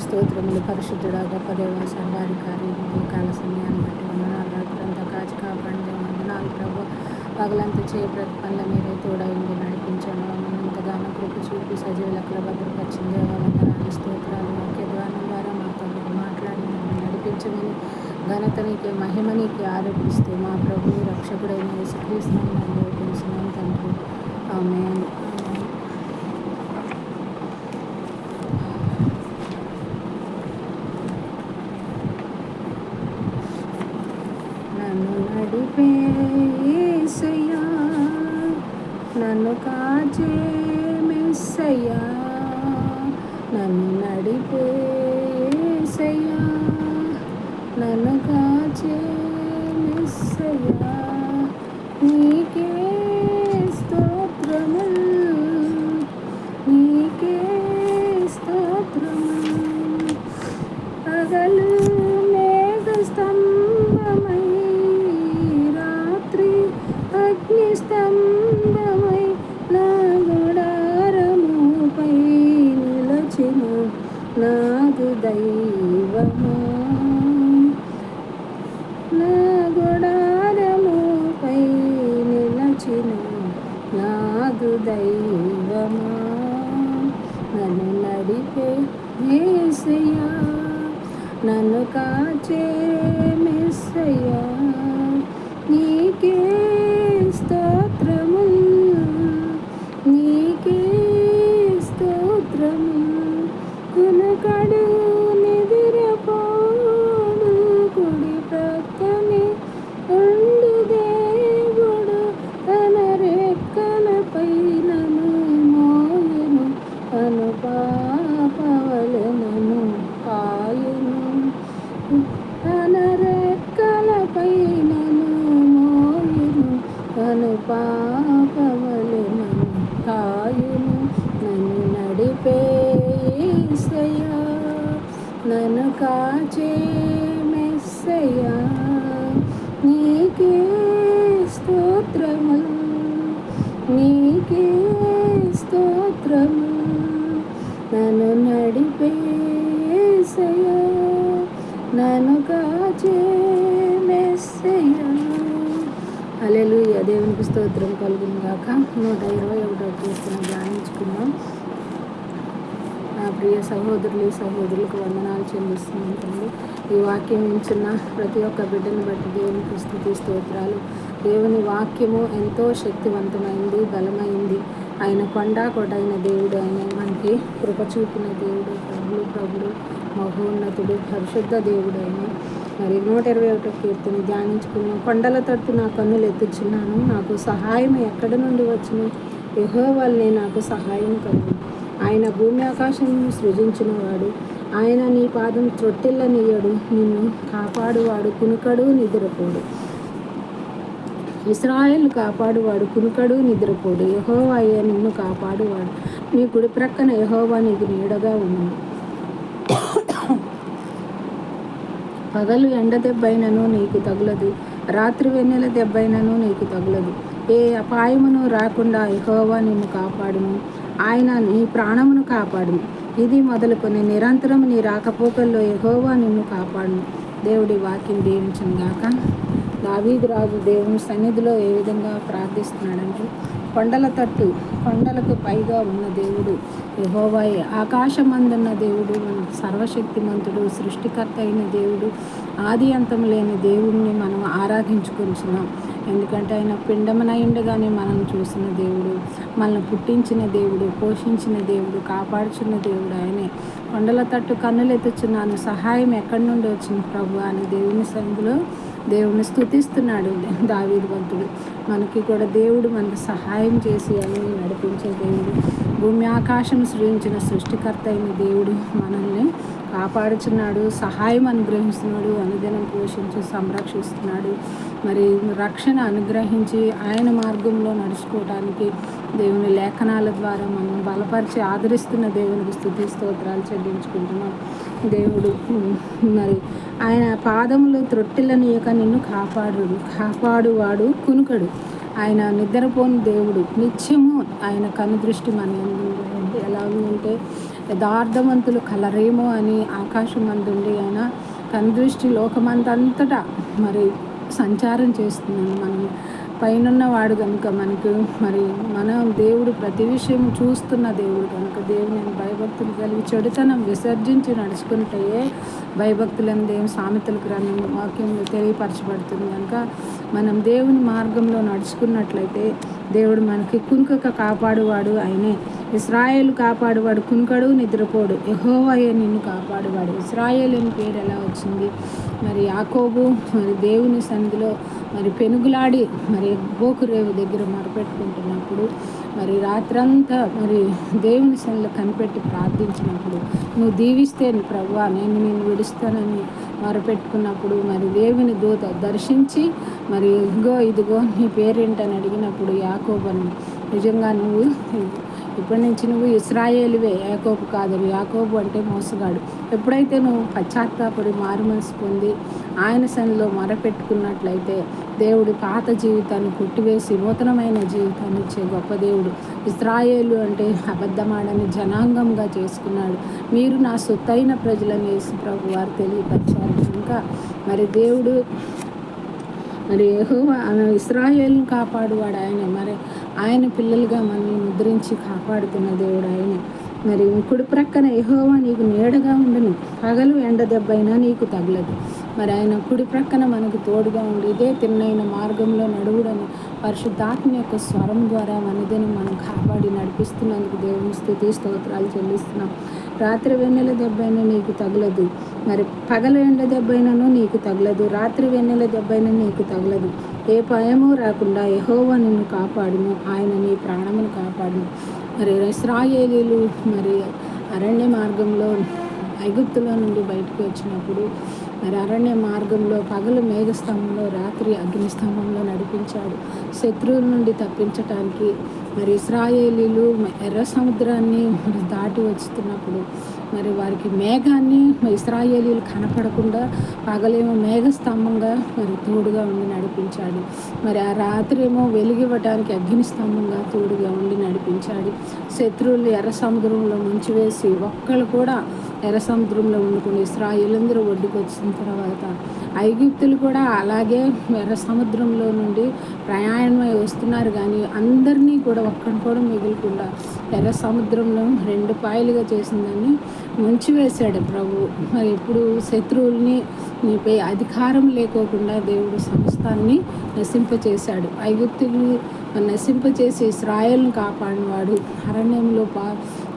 స్తోత్రములు. పరిశుద్ధుడా గొప్ప దేవ సర్వాధికారి ఈ కాల సమయాన్ని బట్టి వందనాలు. రాత్రంతా కాచి కాపాడిన వందనాలు ప్రభు. పగలంతా చేయ ప్రతి పనుల మీరే తోడైంది నడిపించండి. మమ్మల్ని ఎంతగానో కృప చూపి సజీవ లెక్కల భద్రపరిచింది. వందనాలు స్తోత్రాలు. వాక్య ద్వారం ద్వారా మాతో మీరు మాట్లాడి మమ్మల్ని నడిపించమని ఘనతనికి మహిమనికి ఆరోపిస్తూ మా ప్రభు రక్షకుడైన యేసుక్రీస్తు తెలుసున్నాం తండ్రి. ఆమేన్. నన్ను నడిపే యేసయ్యా, నన్ను కాచే మెస్సయ్యా, నన్ను నడిపే యేసయ్యా, నన్ను కాచే మెస్సయ్యా, నీకే స్తోత్రములు, నీకే స్తోత్రములు. పగలు మేఘ స్తంభమై, రాత్రి అగ్ని స్తంభమై, నా గుడారముపై నిలచిన నాదు దైవమా, నా గుడారముపై నిలచిన నాదు దైవమా, నన్ను నడిపే యేసయ్యా, నన్ను కాచే మెస్సయ్యా, నీకే స్తోత్రములు, నీకే స్తోత్రములు. కునకడు నిదురపోడు, కుడి ప్రక్కనే ఉండు దేవుడు, తన రెక్కలపై నన్ను మోయును, తను పాపవలెనను కాయును, తన రెక్కలపై నన్ను మోయును, తను పాపవలెనను కాయును. నన్ను నడిపే యేసయ్యా, నన్ను కాచే మెస్సయ్యా, నీకే స్తోత్రములు, నీకే స్తోత్రములు. నన్ను నడిపే యేసయ్యా, నన్ను కాచే మెస్సయ్యా. హల్లెలూయా. దేవునికి స్తోత్రం కలుగును గాక. 121వ కీర్తన ధ్యానించుకుందాం. నా ప్రియ సహోదరులు సహోదరులకు వందనాలు చెల్లిస్తున్నాను తండ్రి. ఈ వాక్యం వింటున్న ప్రతి ఒక్క బిడ్డను బట్టి దేవునికి స్తుతి స్తోత్రాలు. దేవుని వాక్యము ఎంతో శక్తివంతమైంది, బలమైంది. ఆయన కొండా కొడైన దేవుడు, ఆయన మనకి కృప చూపిన దేవుడు, ప్రభుడు మహోన్నతుడు, పరిశుద్ధ దేవుడు ఆయన. మరి 121వ కీర్తన ధ్యానించుకున్నాం. కొండల తట్టు నా కన్నులు ఎత్తుచున్నాను, నాకు సహాయం ఎక్కడి నుండి వచ్చును? యెహోవానే నాకు సహాయం కలుగును. ఆయన భూమి ఆకాశమును సృజించిన వాడు, ఆయన నీ పాదం త్రొట్టిల్లనియ్యడు, నిన్ను కాపాడువాడు కునుకడు నిద్రపోడు. ఇశ్రాయేలు కాపాడువాడు కునుకడు నిద్రపోడు. యెహోవాయే నిన్ను కాపాడువాడు, నీ కుడి ప్రక్కన యెహోవా నీకు నీడగా ఉండును. పగలు ఎండ దెబ్బైనను నీకు తగులదు, రాత్రి వెన్నెల దెబ్బైనను నీకు తగులదు. ఏ అపాయమును రాకుండా యెహోవా నిన్ను కాపాడును, ఆయన నీ ప్రాణమును కాపాడును. ఇది మొదలుకొని నిరంతరం నీ రాకపోకల్లో యెహోవా నిన్ను కాపాడును. దేవుడి వాక్యం దీవించును గాక. దావీదు రాజు దేవుని సన్నిధిలో ఏ విధంగా ప్రార్థిస్తున్నాడంటే, కొండల తట్టు, కొండలకు పైగా ఉన్న దేవుడు యెహోవాయే. ఆకాశమందున్న దేవుడు, సర్వశక్తిమంతుడు, సృష్టికర్త అయిన దేవుడు, ఆది అంతం లేని దేవుడిని మనం ఆరాధించుకుంటున్నాం. ఎందుకంటే ఆయన పిండమునయుండగానే మనం చూసిన దేవుడు, మనల్ని పుట్టించిన దేవుడు, పోషించిన దేవుడు, కాపాడుచున్న దేవుడు ఆయనే. కొండల తట్టు కన్నులెత్తుచున్నాను, సహాయం ఎక్కడి నుండి వచ్చింది ప్రభు అని దేవుని సన్నిధిలో దేవుని స్తుతిస్తున్నాడు దావీదు భక్తుడు. మనకి కూడా దేవుడు మనకు సహాయం చేసి అని నడిపించే దేవుడు, భూమి ఆకాశం సృజించిన సృష్టికర్త అయిన దేవుడు మనల్ని కాపాడుచున్నాడు, సహాయం అనుగ్రహిస్తున్నాడు, అనుదినం పోషించి సంరక్షిస్తున్నాడు. మరి రక్షణ అనుగ్రహించి ఆయన మార్గంలో నడుచుకోవడానికి దేవుని లేఖనాల ద్వారా మనం బలపరిచి ఆదరిస్తున్న దేవునికి స్తుతి స్తోత్రాలు చెల్లించుకుంటున్నాం. దేవుడు మరి ఆయన పాదములు త్రొట్టిల్లనియక నిన్ను కాపాడువాడు కునుకడు. ఆయన నిద్రపోని దేవుడు. నిత్యము ఆయన కనుదృష్టి మన యందు ఎలా ఉందంటే, యథార్థవంతులు కలరేమో అని ఆకాశం అందుండి ఆయన కనుదృష్టి లోకమంతటా మరి సంచారం చేస్తున్నాడు. మనం పైనున్నవాడు కనుక మనకు మరి దేవుడు ప్రతి విషయం చూస్తున్న దేవుడు కనుక దేవుని భయభక్తులు కలిగి చెడుతనం విసర్జించి నడుచుకుంటే భయభక్తులను దేవుని సామెతల గ్రంథం వాక్యంలో తెలియపరచబడుతుంది కనుక మనం దేవుని మార్గంలో నడుచుకున్నట్లయితే దేవుడు మనకి కునుకక కాపాడువాడు ఆయనే. ఇశ్రాయేలు కాపాడువాడు కునుకడు నిద్రపోడు, యెహోవాయే నిన్ను కాపాడువాడు. ఇశ్రాయేలు అని పేరు ఎలా వచ్చింది? మరి యాకోబు మరి దేవుని సన్నిధిలో మరి పెనుగులాడి మరి బోకురేవు దగ్గర మొరపెట్టుకుంటున్నప్పుడు మరి రాత్రంతా మరి దేవుని సన్నిధిలో కనిపెట్టి ప్రార్థించినప్పుడు, నువ్వు దీవిస్తే ప్రభువా నేను నిన్ను విడుస్తానని మొరపెట్టుకున్నప్పుడు మరి దేవుని దూత దర్శించి మరి ఇదిగో నీ పేరేంటని అడిగినప్పుడు యాకోబు అని, నిజంగా నువ్వు ఇప్పటి నుంచి నువ్వు ఇశ్రాయేలువే, యాకోబు కాదు. యాకోబు అంటే మోసగాడు. ఎప్పుడైతే నువ్వు పశ్చాత్తాపడి మారు మనసు పొంది ఆయన సన్నిధిలో మొరపెట్టుకున్నట్లయితే దేవుడు పాత జీవితాన్ని కొట్టివేసి నూతనమైన జీవితాన్ని ఇచ్చే గొప్ప దేవుడు. ఇశ్రాయేలు అంటే అబద్ధమాడని జనాంగంగా చేసుకున్నాడు. మీరు నా సొత్తైన ప్రజలను యేసు ప్రభు వారు తెలియపరిచారు కనుక మరి దేవుడు మరి యెహోవా ఇశ్రాయేలును కాపాడువాడు ఆయనే. మరి ఆయన పిల్లలుగా మనల్ని ముద్రించి కాపాడుతున్న దేవుడు ఆయనే. మరి కుడి ప్రక్కన యెహోవా నీకు నీడగా ఉండును, పగలు ఎండ దెబ్బైనా నీకు తగలదు. మరి ఆయన కుడి ప్రక్కన మనకు తోడుగా ఉండి ఇదే తిన్నైన మార్గంలో నడువుడని పరిశుద్ధాత్మ యొక్క స్వరం ద్వారా మనదిని మనం కాపాడి నడిపిస్తున్నందుకు దేవుని స్తుతి స్తోత్రాలు చెల్లిస్తున్నాం. రాత్రి వెన్నెల దెబ్బైనా నీకు తగలదు, మరి పగలు ఎండ దెబ్బైనను నీకు తగలదు, రాత్రి వెన్నెల దెబ్బైనా నీకు తగలదు. ఏ భయము రాకుండా యెహోవా నిన్ను కాపాడును, ఆయన నీ ప్రాణమును కాపాడును. మరి ఇశ్రాయేలీయులు మరి అరణ్య మార్గంలో ఐగుప్తులో నుండి బయటకు వచ్చినప్పుడు మరి అరణ్య మార్గంలో పగలు మేఘస్తంభంలో రాత్రి అగ్నిస్తంభంలో నడిపించాడు శత్రువుల నుండి తప్పించటానికి. మరి ఇశ్రాయేలీయులు ఎర్ర సముద్రాన్ని దాటి వస్తున్నప్పుడు మరి వారికి మేఘాన్ని ఇశ్రాయేలీయులు కనపడకుండా పగలేమో మేఘస్తంభంగా మరి తోడుగా ఉండి నడిపించాడు. మరి ఆ రాత్రి ఏమో వెలుగివ్వటానికి అగ్ని స్తంభంగా తోడుగా ఉండి నడిపించాడు. శత్రువులు ఎర్ర సముద్రంలో ముంచివేసి ఒక్కళ్ళు కూడా ఎర్ర సముద్రంలో వండుకుని ఇశ్రాయేలందరూ ఒడ్డుకు వచ్చిన తర్వాత ఐగుప్తులు కూడా అలాగే ఎర్ర సముద్రంలో నుండి ప్రయాణమై వస్తున్నారు. కానీ అందరినీ కూడా ఒక్కడిని కూడా మిగలకుండా ఎర్ర సముద్రంలో 2 పాయలుగా చేసిందని ముంచివేశాడు ప్రభు. మరి ఇప్పుడు శత్రువుల్ని నీపై అధికారం లేకోకుండా దేవుడు సమస్తాన్ని నశింపచేశాడు. ఐగుప్తుల్ని నశింపచేసి ఇశ్రాయేలును కాపాడినవాడు. అరణ్యంలో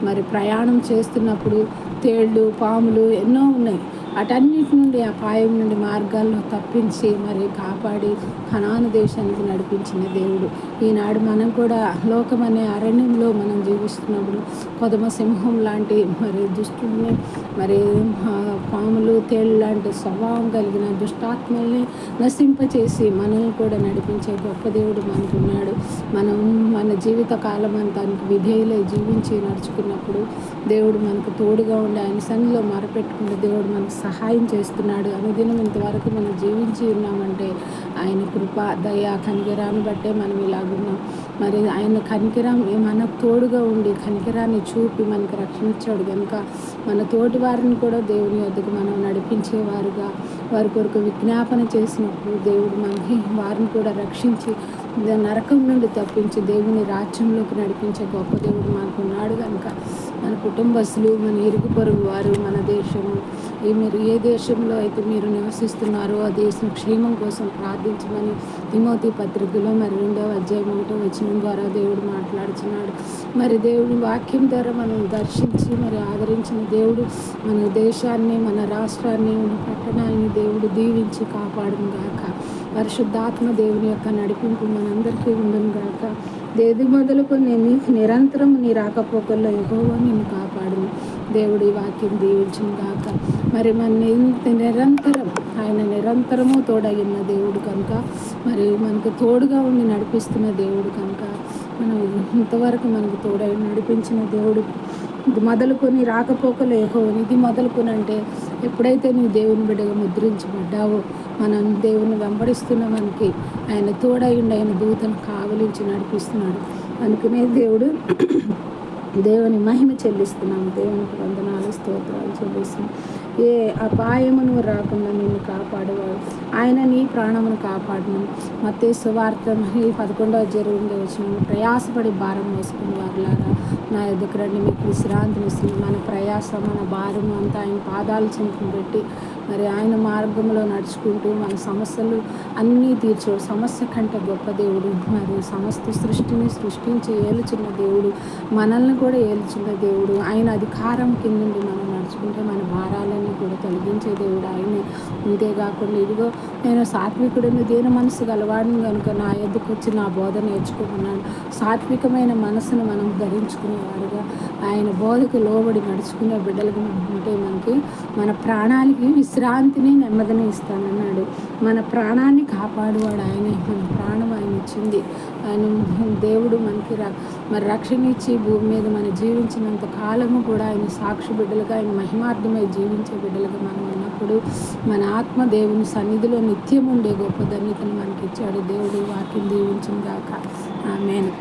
మరి ప్రయాణం చేస్తున్నప్పుడు తేళ్ళు పాములు ఎన్నో ఉన్నాయి. అటన్నిటి నుండి అపాయం నుండి మార్గాల్లో తప్పించి మరి కాపాడి కనాను దేశానికి నడిపించిన దేవుడు. ఈనాడు మనం కూడా లోకం అనే అరణ్యంలో మనం జీవిస్తున్నప్పుడు కొదమ సింహం లాంటి మరి దుష్టుల్ని మరి పాములు తేళ్ళు లాంటి స్వభావం కలిగిన దుష్టాత్మల్ని నశింపచేసి మనల్ని కూడా నడిపించే గొప్ప దేవుడు మనకున్నాడు. మనం మన జీవిత కాలం అంతానికి విధేయులై జీవించి నడుచుకున్నప్పుడు దేవుడు మనకు తోడుగా ఉండి ఆయన సన్నిధిలో మొరపెట్టుకుంటే దేవుడు మనకు సహాయం చేస్తున్నాడు. అనుదినం ఇంతవరకు మనం జీవించి ఉన్నామంటే ఆయన కృప దయ కనికరాన్ని బట్టే మనం ఇలాగున్నాం. మరి ఆయన కనికరం మనకు తోడుగా ఉండి కనికరాన్ని చూపి మనకు రక్షించాడు కనుక మన తోటి వారిని కూడా దేవుని వద్దకు మనం నడిపించేవారుగా వారి కొరకు విజ్ఞాపన చేసినప్పుడు దేవుడు మనకి వారిని కూడా రక్షించి నరకం నుండి తప్పించి దేవుని రాజ్యంలోకి నడిపించే గొప్ప దేవుడు మనకున్నాడు కనుక మన కుటుంబస్తులు మన ఇరుగు పొరుగు వారు మన దేశము మీరు ఏ దేశంలో అయితే మీరు నివసిస్తున్నారో ఆ దేశం క్షేమం కోసం ప్రార్థించమని తిమోతి పత్రికలో మరి 2వ అధ్యాయం 1వ వచనం ద్వారా దేవుడు మాట్లాడుతున్నాడు. మరి దేవుడి వాక్యం ద్వారా మనం దర్శించి మరి ఆదరించిన దేవుడు మన దేశాన్ని మన రాష్ట్రాన్ని మన పట్టణాలని దేవుడు దీవించి కాపాడును గాక. పరిశుద్ధాత్మ దేవుని యొక్క నడిపింపు మనందరికీ ఉండును గాక. దేది మొదలుకొని నిరంతరం నీ రాకపోకల్లో యెహోవా నిన్ను కాపాడును. దేవుడి వాక్యం దీవించును గాక. మరి మన నిరంతరం ఆయన నిరంతరము తోడగిన దేవుడు కనుక మరి మనకు తోడుగా ఉండి నడిపిస్తున్న దేవుడు కనుక మనం ఇంతవరకు మనకు తోడై నడిపించిన దేవుడు ఇది మొదలుకొని రాకపోకలు యెహోవాని, ఇది మొదలుకొని అంటే ఎప్పుడైతే నీ దేవుని బిడ్డగా ముద్రించబడ్డావో, మనం దేవుని వెంబడిస్తున్న మనకి ఆయన తోడైండి, ఆయన దూతను కావలించి నడిపిస్తున్నాడు. అనుకునే దేవుని మహిమ చెల్లిస్తున్నాము. దేవునికి వందనాలు, స్తోత్రాలు చెల్లిస్తున్నాం. ఏ అపాయమును రాకుండా నిన్ను కాపాడేవాడు ఆయన, నీ ప్రాణమును కాపాడును. మత్తయి సువార్త 11:2 వచ్చిన ప్రయాసపడి భారం మోసుకుని వారులారా నా ఎదుకు రండి, మీకు విశ్రాంతిని ఇస్తుంది. మన ప్రయాస, మన భారము అంతా ఆయన పాదాలు చెంతను పెట్టి మరి ఆయన మార్గంలో నడుచుకుంటూ మన సమస్యలు అన్నీ తీర్చు. సమస్య కంటే గొప్ప దేవుడు, మరి సమస్త సృష్టిని సృష్టించి ఏలుచున్న దేవుడు, మనల్ని కూడా ఏలుచున్న దేవుడు. ఆయన అధికారం కింద మనం నడుచుకుంటే మన భారాలన్నీ కూడా తొలగించే దేవుడు ఆయనే. అంతేకాకుండా ఇదిగో నేను సాత్వికుడిని, దీన మనసు గలవాడిని కనుక నా ఎద్దుకు వచ్చి నా బోధ నేర్చుకుంటున్నాను. సాత్వికమైన మనసును మనం ధరించుకునేవారుగా ఆయన బోధకు లోబడి నడుచుకునే బిడ్డలుగా ఉంటే మనకి మన ప్రాణానికి విశ్రాంతిని, నెమ్మదిని ఇస్తానన్నాడు. మన ప్రాణాన్ని కాపాడువాడు ఆయనే. మన ప్రాణం ఆయన ఇచ్చింది. ఆయన దేవుడు మనకి మరి రక్షణ ఇచ్చి భూమి మీద మనం జీవించినంత కాలము కూడా ఆయన సాక్షి బిడ్డలుగా, ఆయన మహిమార్థమై జీవించే బిడ్డలుగా మనం ఉన్నప్పుడు మన ఆత్మ దేవుని సన్నిధిలో నిత్యం ఉండే గొప్ప ధన్యతను మనకి ఇచ్చాడు. దేవుడు వాక్యం దీవించిన గాక. ఆమేన్.